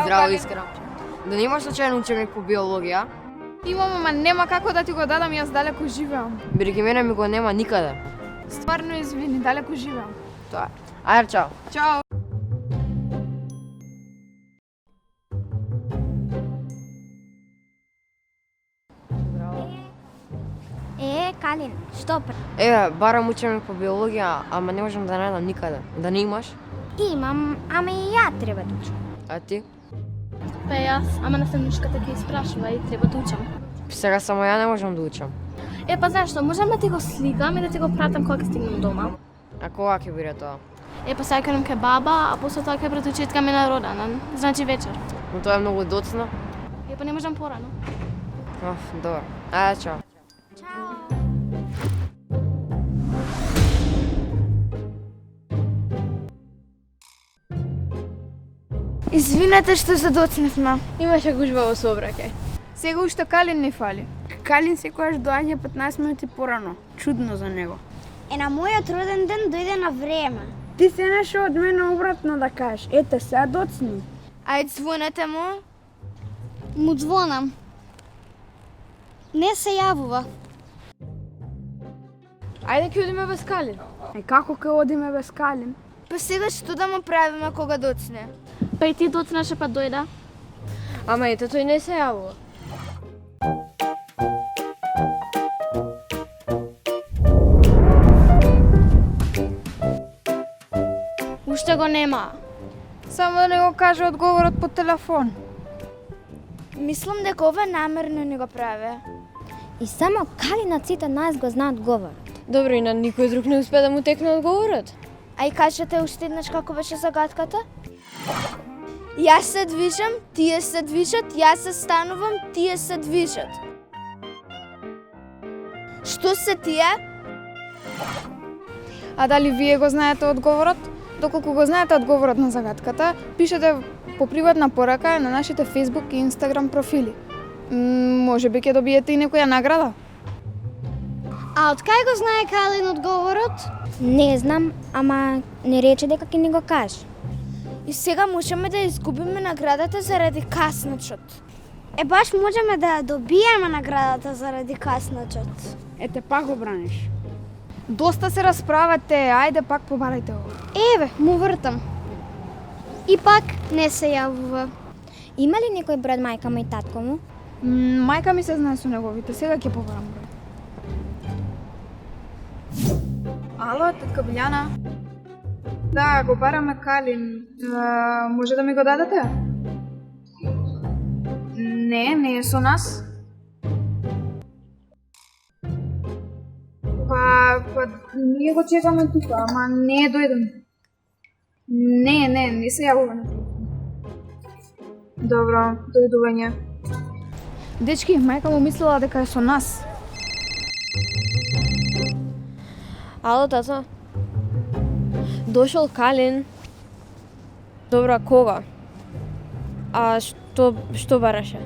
Здраво, Искра. Да немаш случајно ученик по биологија? Имам, ама нема како да ти го дадам, јас далеко живеам. Бидејќи мене ми го нема никаде. Стварно извини, далеко живеам. Тоа е. Ајде, чао. Чао. Калин, што пре? Еве, барам ученик по биологија, ама не можам да најдам никаде. Да не имаш? Имам, ама и ја треба да учам. А ти? Па јас, ама наставничката ќе испрашува и треба да учам. Сега само ја не можам да учам. Па знаеш што, можам да ти го сликам и да ти го пратам кога ќе стигнем дома. А кога ќе биде тоа? Па сега ќе кај баба, а после тоа ќе пред учеткаме на Родан, значи вечер. Но тоа е многу доцна. Па не можам порано. Добро. Ајде, чао. Извинете што се доцневме. Имаше гужва во сообраќај. Сега уште Калин не фали. Калин секогаш доаѓа 15 минути порано. Чудно за него. На мојот роден ден дојде на време. Ти се нешто од мене обратно да кажеш. Ете, сега доцни. Ајде, звонете му. Му звонам. Не се јавува. Ајде ќе одиме без Калин. Како ќе одиме без Калин? Па сега што да му правиме кога доцне? Па и ти доцнаше па дојда. Ама ете, тој не се јавува. Уште го нема. Само да не го каже одговорот по телефон. Мислам дека ова намерно не го праве. И само Калинот сите нас го знаат говорот. Добро, и на никој друг не успе да му текне одговорот. А и кажете уште еднаш како беше загадката? Јас се движам, тие се движат, јас се станувам, тие се движат. Што се тие? А дали вие го знаете одговорот? Доколку го знаете одговорот на загадката, пишете по приватна порака на нашите Facebook и Instagram профили. Може би ќе добиете и некоја награда. А од кај го знае Калин одговорот? Не знам, ама не рече дека ќе ни го каже. И сега можеме да изгубиме наградата заради касначот. Баш можеме да ја добиеме наградата заради касначот. Ете, пак го браниш. Доста се расправате, ајде пак побарајте го. Еве, му вртам. И пак не се јавува. Има ли некој број мајка му и татко му? Мајка ми се знае со неговите, сега ќе побарам број. Ало, тетка Билјана? Да, го бараме Калин. Може да ми го дадете? Не е со нас. Па, ние го чекаме тука, ама не е дојден. Не се јавува на телефон. Добро, дојдување. Дечки, мајка му мислела дека е со нас. Ало, тато. Дошол Калин. Добро, кога? А што бараше?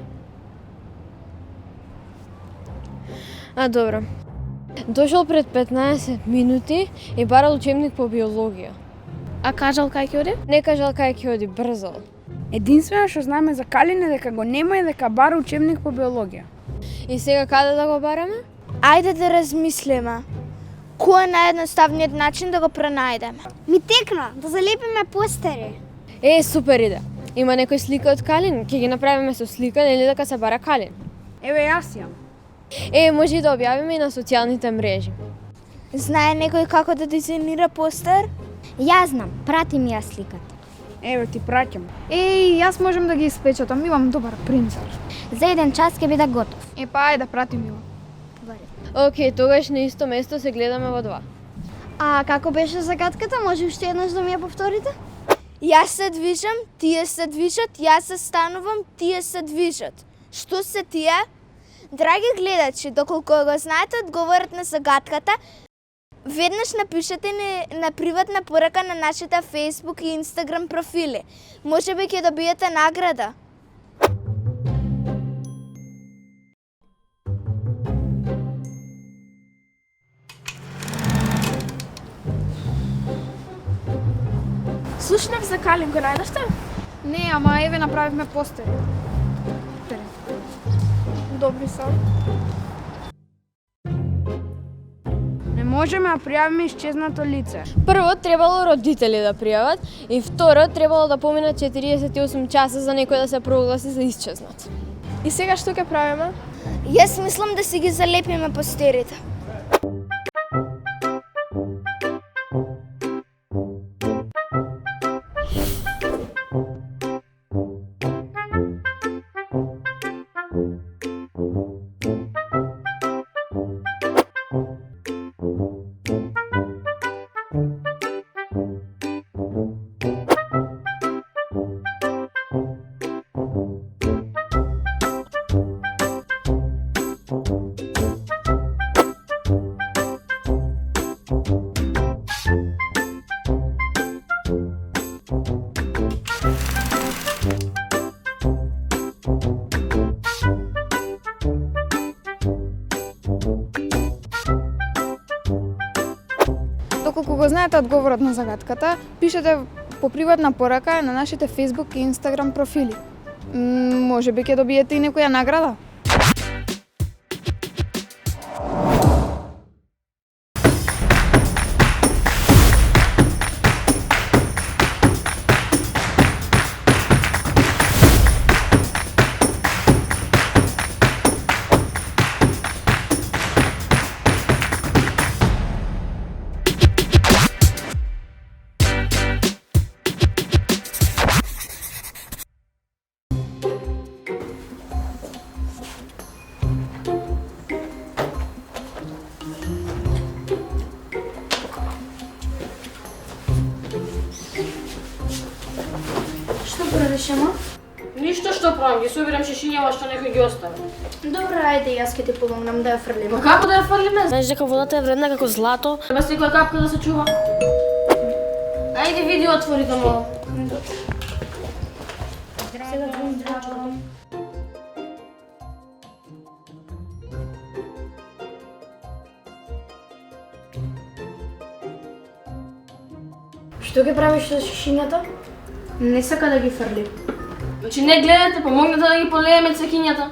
Добро. Дошол пред 15 минути и барал учебник по биологија. А кажал кај ќе оди? Не кажал кај ќе оди, брзо. Единствено што знаеме за Калин е дека го нема и дека бара учебник по биологија. И сега каде да го бараме? Ајде да размислиме. Кој е наједноставниот начин да го пронајдеме? Ми текна, да залепиме постери. Супер иде. Има некој слика од Калин, ќе ги направиме со слика, нели дека се бара Калин. Еве јас јам. Може и да објавиме и на социјалните мрежи. Знае некој како да дизајнира постер? Јас знам, прати ми ја сликата. Еве ти праќам. Јас можам да ги испечатам, имам добар принтер. За еден час ќе биде готов. Па ајде, прати ми го. Океј, тогаш на исто место се гледаме во 2. А како беше загадката? Може уште еднаш да ми ја повторите? Јас се движам, тие се движат, јас се станувам, тие се движат. Што се тие? Драги гледачи, доколку го знаете одговорот на загадката, веднаш напишете ни на приватна порака на нашите Facebook и Instagram профили. Можеби ќе добиете награда. Слушнав за Калин, го најдовте? Не, ама еве направивме постер. Добри се. Не можеме да пријавиме исчезнато лице. Прво, требало родители да пријават и второ, требало да поминат 48 часа за некој да се прогласи за исчезнат. И сега што ќе правиме? Јас мислам да си ги залепиме постерите. Доколку го знаете одговорот на загадката, пишете по приватна порака на нашите Facebook и Instagram профили. Можеби ќе добиете и некоја награда. Што правиш, ама? Ништо што правам, ги собирам шишињава што некој ги остави. Добро, ајде, јас ќе ти помогнам да ја фрлиме. Ма како да ја фрлиме? Знаеш дека водата е вредна како злато? Треба секоја капка да се чува. Ајде види отвори да мало. Што ќе правиш со шишињата? Не сака да ги фрли. Значи не гледате, помогнете да ги полееме цвеќињата.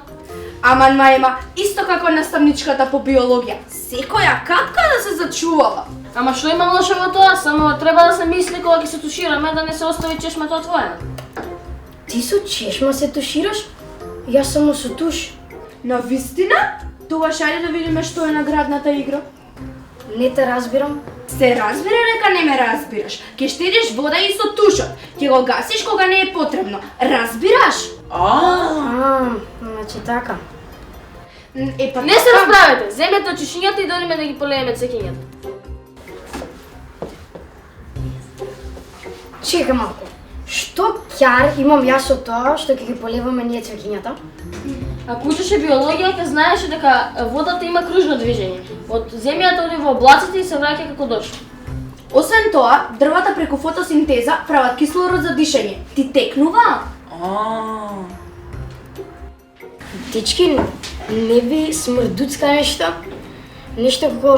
Аман мајма, исто како наставничката по биологија. Секоја капка да се зачувала. Ама што има лошо во тоа? Само треба да се мисли кога ќе се тушираме да не се остави чешмата отворена. Ти со чешма се тушираш? Јас само со туш. На вистина? Тогаш ајде да видиме што е наградната игра. Не те разбирам. Се разбира дека не ме разбираш. Ќе штедиш вода и со тушот. Ќе го гасиш кога не е потребно. Разбираш? Значи така. Па Не се расправете, земете од чешињата и додиме да ги полееме цвеќињата. Чека малку. Што ќар имам јас од тоа што ќе ги полеваме ние цвеќињата? Ако учеше биологија, ќе знаеше дека водата има кружно движење. Од земјата оди во облаците и се враќа како дошла. Освен тоа, дрвата преку фотосинтеза прават кислород за дишење. Ти текнува? Дечки, не ви смрдуцка нешто? Нешто како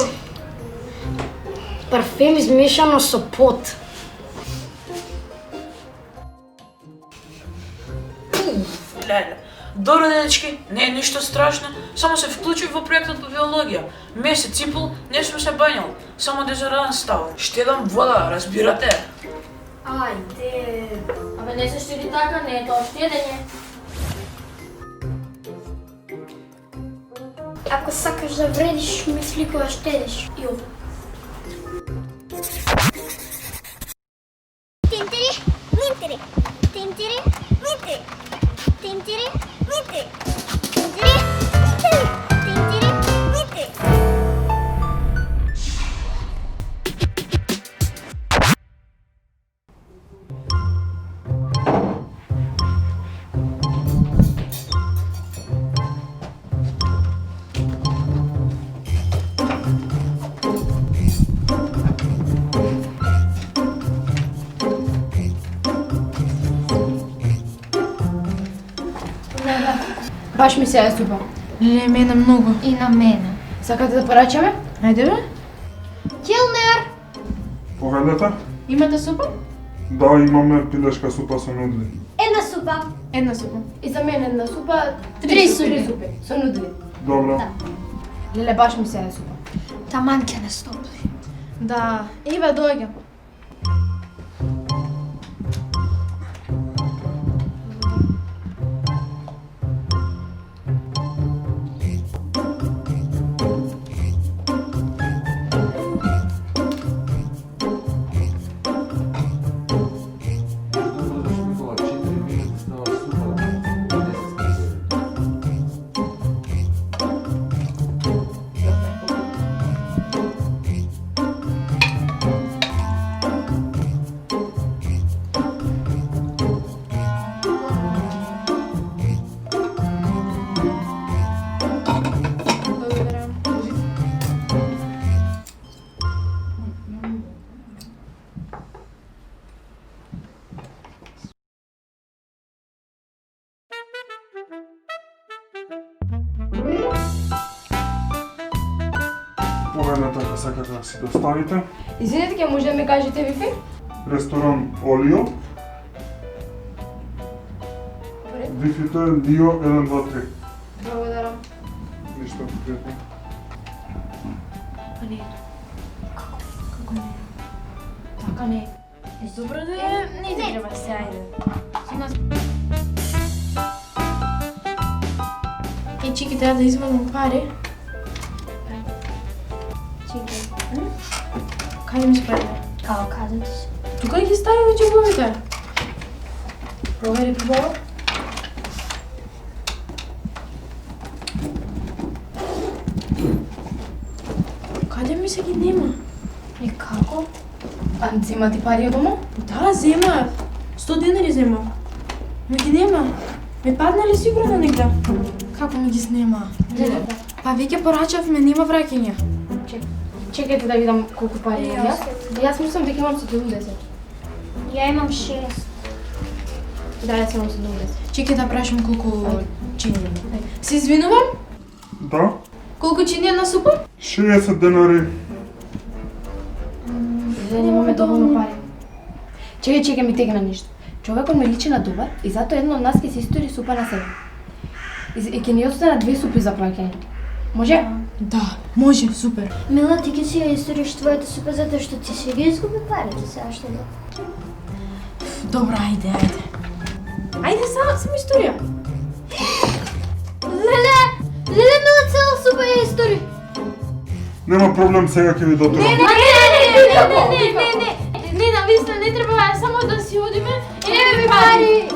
парфем измешано со пот. Леле. Добро, дечки, не е ништо страшно, само се вклучив во проектот по биологија. Месец и пол не сум се бањал, само дезодорант ставам. Штедам вода, разбирате? Ајде. Абе не се штеди така, не е тоа штедење. Ако сакаш да вредиш, ми сликуваш тедиш. Јо. Тинтири, минтири. Тинтири, минтири. Тинтири, минтири. Тинтири, минтири. Тинтири, минтири. Баш ми се е супа. Леле, мене многу. И на мене. Сакате да порачаме? Ајде бе. Келнер! Поведете? Имате супа? Да, имаме пилешка супа со нудли. Една супа. Една супа. И за мен една супа, Три супи. Три супи. Со нудли. Добро. Леле, баш ми се е супа. Таман ќе не стопли. Да. Еве доаѓам. Поведете ако сакате да си доставите. Извинете, ќе може да ми кажете вифи? Ресторан Олио. Вифито е Лио 123. Благодарам. Ништо пријатно. Па не е. Како не е? Така не е. Добро да е. Не треба се, ајде. Со нас... Чики, треба да извадам пари. Чекај. Каде ми спаѓа? Као казате се. Тука ги стави во џебовите. Провери прво. Каде ми се ги нема? И како? А зема ти пари од дома? Да, зема. 100 денари зема. Ме ги нема. Ме паднали сигурно негде. Како ми ги снема? Па веќе порачавме, нема враќање. Чекайте да видам колку пари имам јас. Јас мислам дека имам 70. Ја имам 6. Да, јас имам 70. Чекай да прашам колку чини. Се извинувам? Да? Колку чини една супа? 60 денари. Немаме доволно пари. Чекај, ми тегна нешто. Човекот ме личи на добар и затоа едно од нас ќе се истори супа на себе. И ќе ни остана 2 супи за плаќање. Може? Да, може, супер. Мила, ти ќе си ја историш твојата супа затоа што ти си ги изгуби парите сега што да. Добро, ајде. Ајде, сам историја. Леле, Мила цела супа ја истори. Нема проблем, сега ќе ви дотурам. Не, навистина, не треба само да си одиме. Еве ви пари.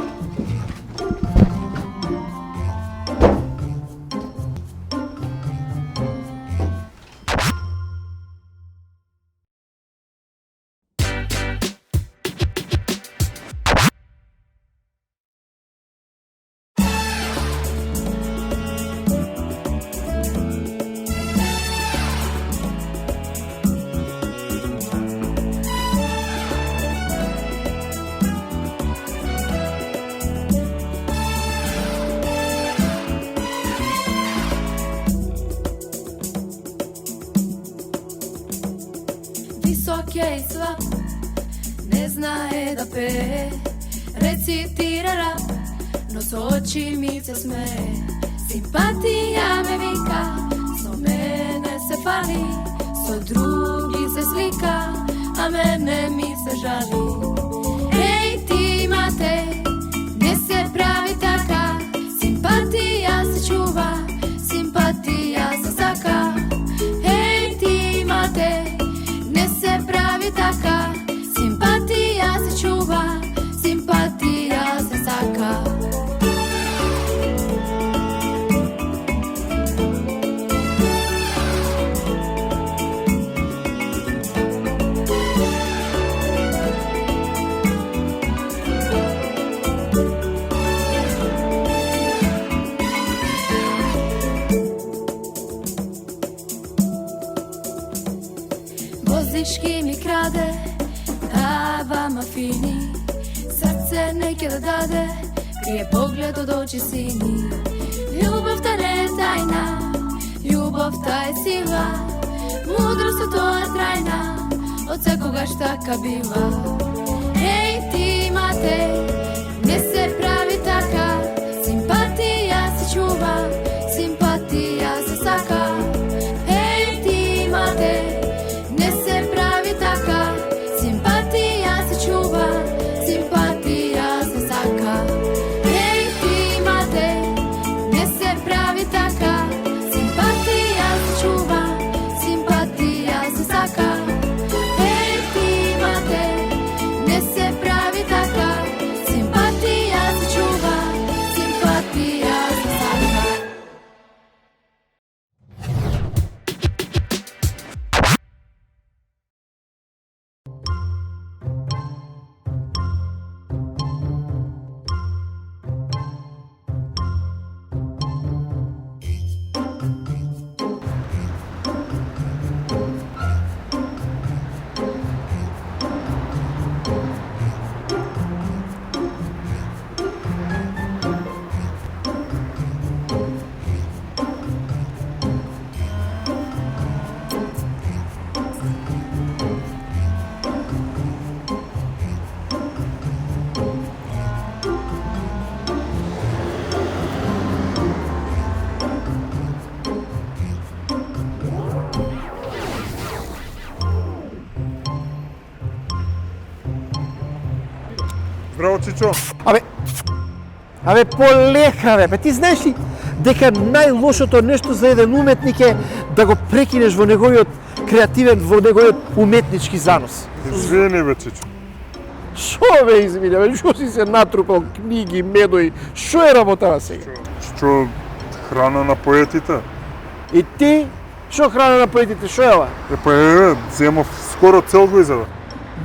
Висок е и слаб, не знае да пее, рецитира рап, но со очи ми се смее. Симпатија ме вика, со мене се фали, со други се слика, а мене ми се жали. Еј ти мате, не се прави така, симпатија се чува, симпатија се сака. Еј ти мате, не се прави така. Симпатија се чува, симпатија се сака. Возички ми краде, дава ма фини, срце неќе да даде, крие поглед од очи сини. Љубовта не е тајна, љубовта е сила, мудростта е трајна, од секогаш така бива. Еј ти мате, не се прави така, симпатија се чува, симпатија се сака. Еј ти мате, не се прави така, симпатија се чува, симпатија се сака. Еј ти мате, не се прави така, симпатија се чува, симпатија се сака. Еј ти мате, не се прави така, симпатија се чува, симпатија се сака. Здраво, Чичо. Абе полека бе, ти знаеш ли дека најлошото нешто за еден уметник е да го прекинеш во неговиот креативен, во неговиот уметнички занос. Извини бе, Чичо. Шо бе извини, бе, шо си се натрупал книги, медои, шо е работава сега? Чичо, храна на поетите. И ти, шо храна на поетите, шо е ова? Земав скоро цел го изеда.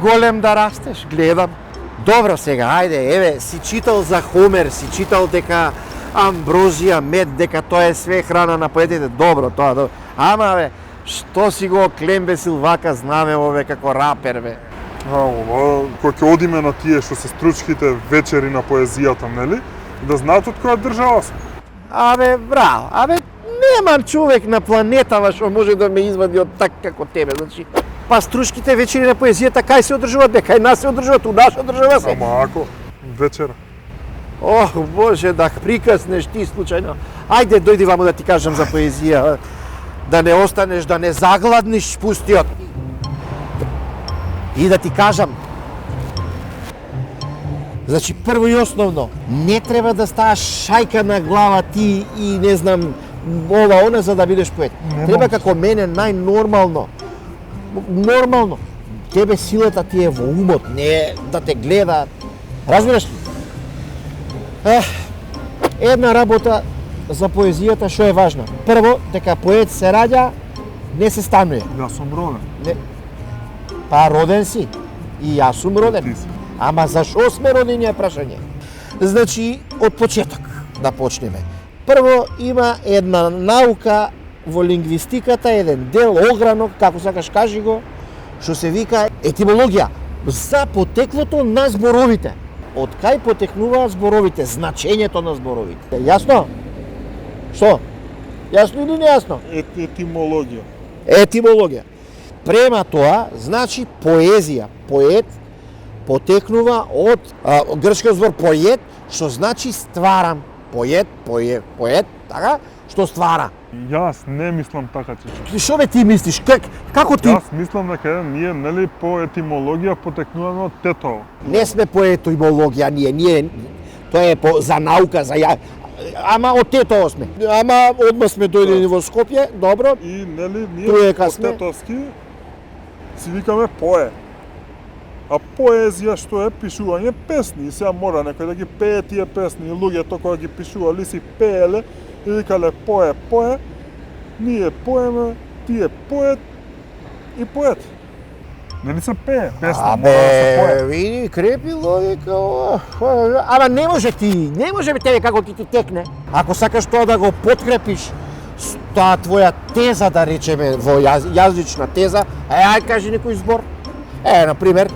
Голем да растеш, гледам. Добро сега, ајде, еве, си читал за Хомер, си читал дека Амброзија, мед, дека тоа е све храна на поетите. Добро, тоа, добро. Ама, бе, што си го клембесил вака знамево, бе, како рапер, бе? Ова, кој ќе одиме на тие што се стручките вечери на поезијата, нели? Да знаат од која држава се. Абе, браво, абе, нема човек на планетава што може да ме извади од так како тебе, значи. Па стручките вечери на поезијата кај се одржуваат, бе, кај нас се одржуваат, у наша држава се. Ама ако, вечера. Ох, Боже, да прикаснеш ти случајно. Ајде, дојди ваму да ти кажам за поезија. Да не останеш, да не загладниш пустиот. И да ти кажам. Значи, прво и основно, не треба да ставаш шајка на глава ти и не знам, ова, она, за да бидеш поет. Треба како мене најнормално. Нормално. Тебе силата ти е во умот, не да те гледаат. Разбираш ли? Една работа за поезијата што е важна. Прво, дека поет се раѓа, не се станува. Јас сум роден. Не. Па роден си. И јас сум роден. Ама зашо сме родени е прашање. Значи, од почеток да почнеме. Прво, има една наука во лингвистиката, еден дел, огранок, како сакаш кажи го, што се вика етимологија, за потеклото на зборовите. Од кај потекнуваат зборовите, значењето на зборовите. Јасно? Што? Јасно или нејасно? Етимологија. Етимологија. Према тоа, значи поезија. Поет потекнува од грчкиот збор поет, што значи стварам. Поет, така, што ствара. Јас не мислам така, Чичо. Што бе ти мислиш? Како ти? Јас мислам дека ние, нели, по етимологија потекнуваме од Тетово. Не сме по етимологија, ние. Тоа е за наука, за Ама од Тетово сме. Ама одма сме дојдени во Скопје, добро. И нели Туе ние кај сме. од Тетовски си викаме пое. А поезија што е пишување песни, и сега мора некој да ги пее тие песни, и луѓето кога ги пишували си пееле и викале пое, ние поеме, тие поет и поет. Нели се пее песни, мора да се Абе, пое. види, крепи логика ова. Ама не може тебе како ти текне. Ако сакаш тоа да го подкрепиш, таа твоја теза, да речеме, во јазична теза, ај кажи некој збор. Например,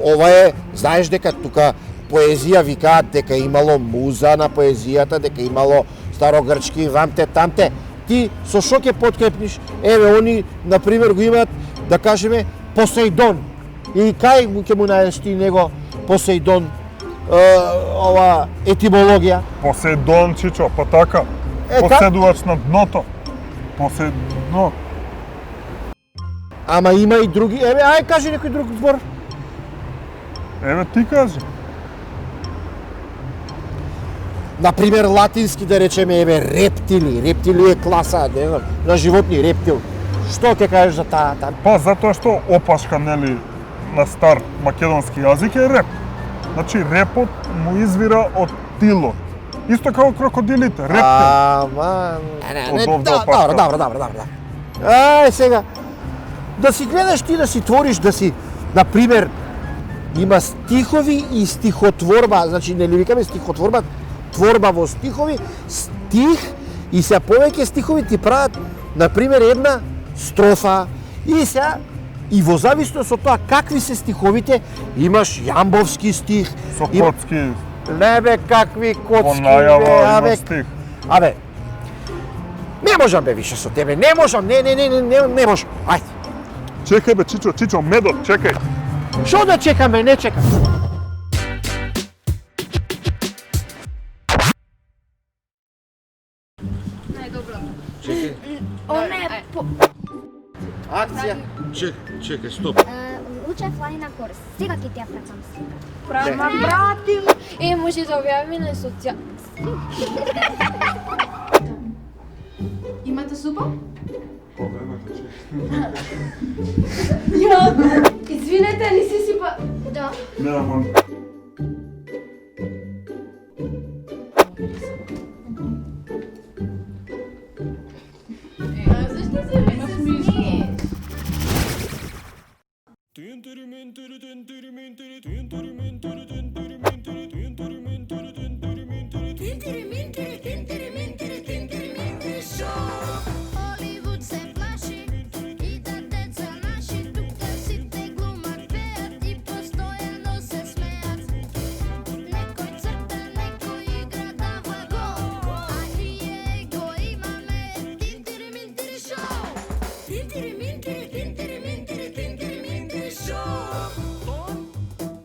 ова е, знаеш дека тука поезија викаат дека имало муза на поезијата, дека имало старогрчки, вамте, тамте. Ти со шо ќе подкрепниш? Еве, они, например, го имаат, да кажеме, Посеидон. И кај ќе му најдеш ти него Посеидон, ова етимологија? Посейдон, Чичо, па така. Поседувач на дното. Поседно. Ама има и други, еве, ај кажи некој друг збор. Еве ти кажи. Например, латински да речеме, еве, рептили. Рептили е класа, не знам, на животни, рептил. Што ќе кажеш за таа? Па затоа што опашка, нели, на стар македонски јазик е реп. Значи репот му извира од тилот. Исто како крокодилите, рептил. Ама, добро. Ај сега, да си гледаш ти да си твориш, да си, например, има стихови и стихотворба, значи не ли викаме стихотворба, творба во стихови, стих и се повеќе стихови ти прават, например, една строфа и сега и во зависност од тоа какви се стиховите, имаш јамбовски стих, Сокотски. Не бе, какви коцки, По најава абе, има стих. абе, не можам бе више со тебе, не можам, не можам, ајде. Чекај бе, Чичо, медот, чекај. Шо да чекаме, не чекам. Чекај. Она е по... Акција. Чекај, стоп. Луче флани на корс. Сега ќе ти ја працам слика. Прама, брати, може да објавиме на социјал... Имате супа? Извинете, не си сипа... Да. Нема. Холивуд се плаши и да деца наши тука сите глумат, пеат и постојано се смеат. Некој црта, некој игра дава гол, а ние го имаме Тинтири Минтири шоу. Тинтири Минтири, Тинтири Минтири, Тинтири Минтири шоу.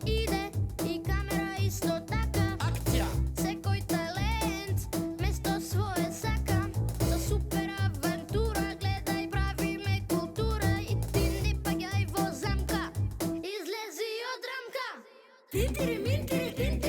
Иде и камера исто така. Акција. Секој талент место свое сака. За супер авантура гледај, правиме култура и ти не паѓај во замка. Излези од рамка. Тинтири Минтири, Тинтири